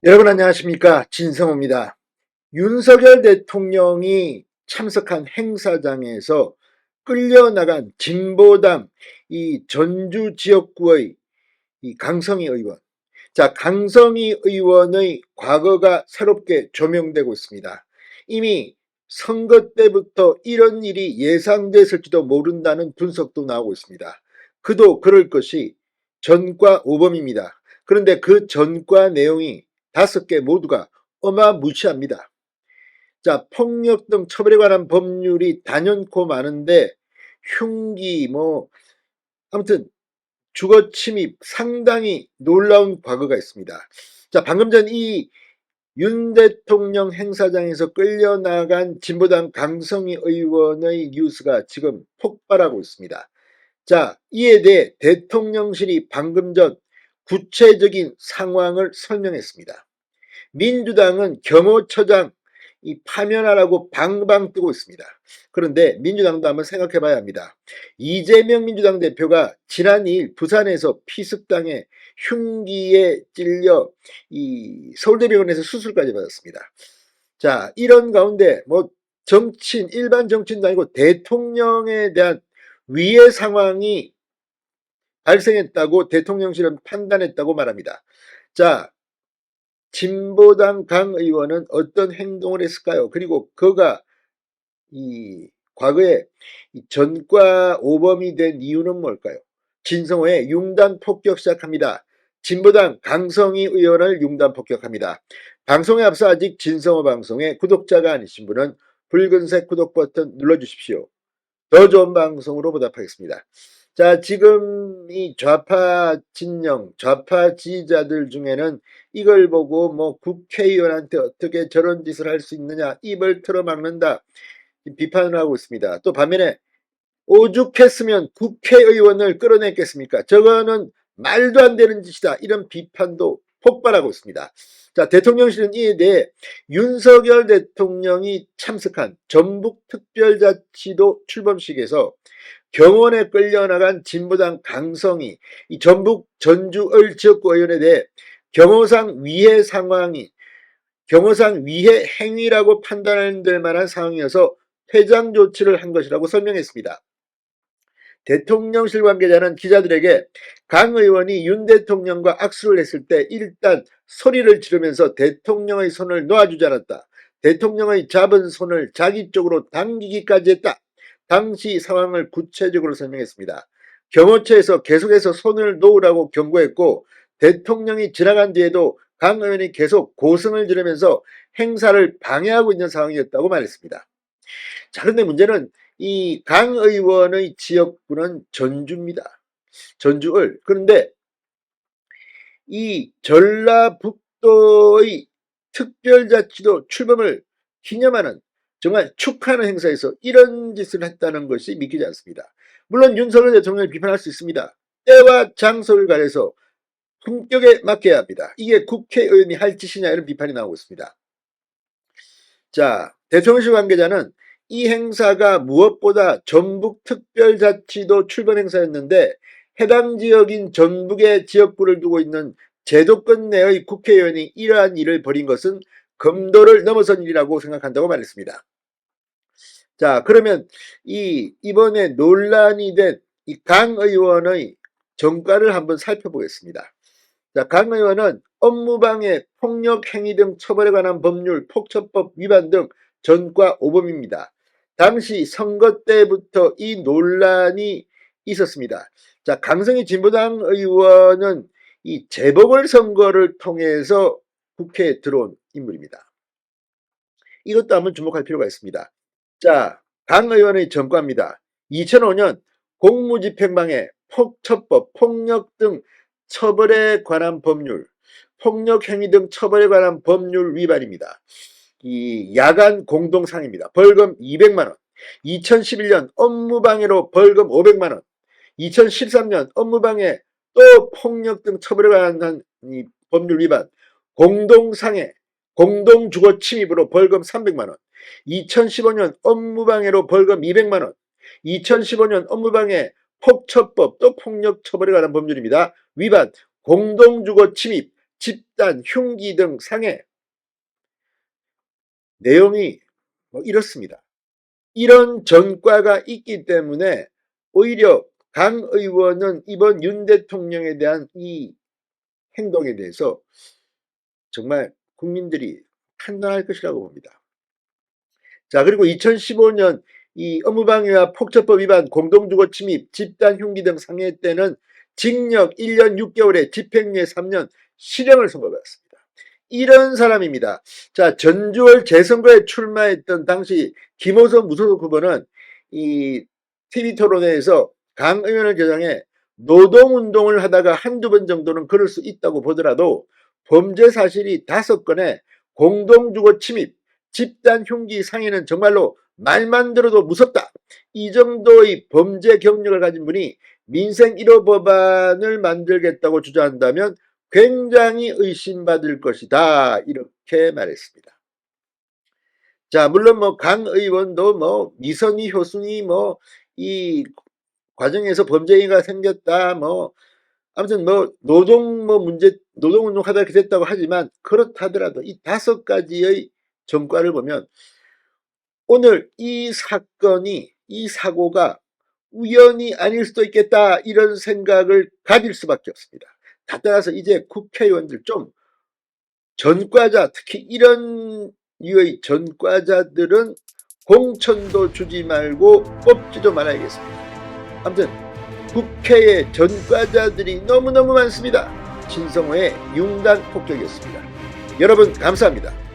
여러분 안녕하십니까? 진성호입니다. 윤석열 대통령이 참석한 행사장에서 끌려나간 진보당 이 전주 지역구의 이 강성희 의원. 자, 강성희 의원의 과거가 새롭게 조명되고 있습니다. 이미 선거 때부터 이런 일이 예상됐을지도 모른다는 분석도 나오고 있습니다. 그도 그럴 것이 전과 오범입니다. 그런데 그 전과 내용이 5개 모두가 어마무시합니다. 자, 폭력 등 처벌에 관한 법률이 단연코 많은데 흉기 아무튼 주거 침입 상당히 놀라운 과거가 있습니다. 자, 방금 전 이 윤 대통령 행사장에서 끌려나간 진보당 강성희 의원의 뉴스가 지금 폭발하고 있습니다. 자, 이에 대해 대통령실이 방금 전 구체적인 상황을 설명했습니다. 민주당은 경호처장 파면하라고 방방 뜨고 있습니다. 그런데 민주당도 한번 생각해 봐야 합니다. 이재명 민주당 대표가 지난 2일 부산에서 피습당해 흉기에 찔려 이 서울대병원에서 수술까지 받았습니다. 자, 이런 가운데 일반 정치인도 아니고 대통령에 대한 위해 상황이 발생했다고 대통령실은 판단했다고 말합니다. 자, 진보당 강 의원은 어떤 행동을 했을까요? 그리고 그가 이 과거에 전과 오범이 된 이유는 뭘까요? 진성호의 융단 폭격 시작합니다. 진보당 강성희 의원을 융단 폭격합니다. 방송에 앞서 아직 진성호 방송의 구독자가 아니신 분은 붉은색 구독 버튼 눌러주십시오. 더 좋은 방송으로 보답하겠습니다. 자, 지금 이 좌파 진영, 좌파 지지자들 중에는 이걸 보고 국회의원한테 어떻게 저런 짓을 할 수 있느냐, 입을 틀어막는다, 비판을 하고 있습니다. 또 반면에 오죽했으면 국회의원을 끌어냈겠습니까? 저거는 말도 안 되는 짓이다. 이런 비판도 폭발하고 있습니다. 자, 대통령실은 이에 대해 윤석열 대통령이 참석한 전북특별자치도 출범식에서 경원에 끌려나간 진보당 강성희 이 전북 전주을 지역구 의원에 대해 경호상 위해 행위라고 판단될 만한 상황이어서 퇴장 조치를 한 것이라고 설명했습니다. 대통령실 관계자는 기자들에게 강 의원이 윤 대통령과 악수를 했을 때 일단 소리를 지르면서 대통령의 손을 놓아주지 않았다. 대통령의 잡은 손을 자기 쪽으로 당기기까지 했다. 당시 상황을 구체적으로 설명했습니다. 경호처에서 계속해서 손을 놓으라고 경고했고 대통령이 지나간 뒤에도 강 의원이 계속 고성을 지르면서 행사를 방해하고 있는 상황이었다고 말했습니다. 자, 그런데 문제는 이 강 의원의 지역구는 전주입니다. 전주을. 그런데 이 전라북도의 특별자치도 출범을 기념하는 정말 축하하는 행사에서 이런 짓을 했다는 것이 믿기지 않습니다. 물론 윤석열 대통령을 비판할 수 있습니다. 때와 장소를 가려서 품격에 맡겨야 합니다. 이게 국회의원이 할 짓이냐 이런 비판이 나오고 있습니다. 자, 대통령실 관계자는 이 행사가 무엇보다 전북특별자치도 출범 행사였는데 해당 지역인 전북의 지역구를 두고 있는 제도권 내의 국회의원이 이러한 일을 벌인 것은 검도를 넘어선 일이라고 생각한다고 말했습니다. 자, 그러면 이번에 논란이 된 이 강 의원의 전과를 한번 살펴보겠습니다. 자, 강 의원은 업무방해, 폭력행위 등 처벌에 관한 법률, 폭처법 위반 등 전과 오범입니다. 당시 선거 때부터 이 논란이 있었습니다. 자, 강성희 진보당 의원은 이 재보궐선거를 통해서 국회에 들어온 인물입니다. 이것도 한번 주목할 필요가 있습니다. 자, 강 의원의 전과입니다. 2005년 공무집행방해, 폭처법, 폭력 등 처벌에 관한 법률, 폭력행위 등 처벌에 관한 법률 위반입니다. 이 야간 공동상해입니다. 벌금 200만원. 2011년 업무방해로 벌금 500만원. 2013년 업무방해 또 폭력 등 처벌에 관한 이 법률 위반, 공동상해, 공동주거 침입으로 벌금 300만원. 2015년 업무방해로 벌금 200만원. 2015년 업무방해 폭처법 또 폭력처벌에 관한 법률입니다. 위반, 공동주거 침입, 집단, 흉기 등 상해 내용이 이렇습니다. 이런 전과가 있기 때문에 오히려 강 의원은 이번 윤 대통령에 대한 이 행동에 대해서 정말 국민들이 판단할 것이라고 봅니다. 자, 그리고 2015년 이 업무방해와 폭처법 위반, 공동주거 침입, 집단 흉기 등 상해 때는 징역 1년 6개월에 집행유예 3년, 실형을 선고받았습니다. 이런 사람입니다. 자, 전주월 재선거에 출마했던 당시 김호선 무소속 후보는 이 TV토론회에서 강 의원을 겨냥해 노동운동을 하다가 한두 번 정도는 그럴 수 있다고 보더라도 범죄 사실이 5건에 공동주거 침입, 집단 흉기 상해는 정말로 말만 들어도 무섭다. 이 정도의 범죄 경력을 가진 분이 민생 1호 법안을 만들겠다고 주장한다면 굉장히 의심받을 것이다. 이렇게 말했습니다. 자, 물론 강 의원도 미성이 효순이 이 과정에서 범죄가 생겼다. 아무튼 노동운동 하다 이렇게 됐다고 하지만 그렇다더라도 이 5가지의 전과를 보면 오늘 이 사고가 우연이 아닐 수도 있겠다 이런 생각을 가질 수밖에 없습니다. 따라서 이제 국회의원들 좀 전과자, 특히 이런 류의 전과자들은 공천도 주지 말고 뽑지도 말아야겠습니다. 아무튼 국회에 전과자들이 너무너무 많습니다. 신성호의 융단 폭격이었습니다. 여러분 감사합니다.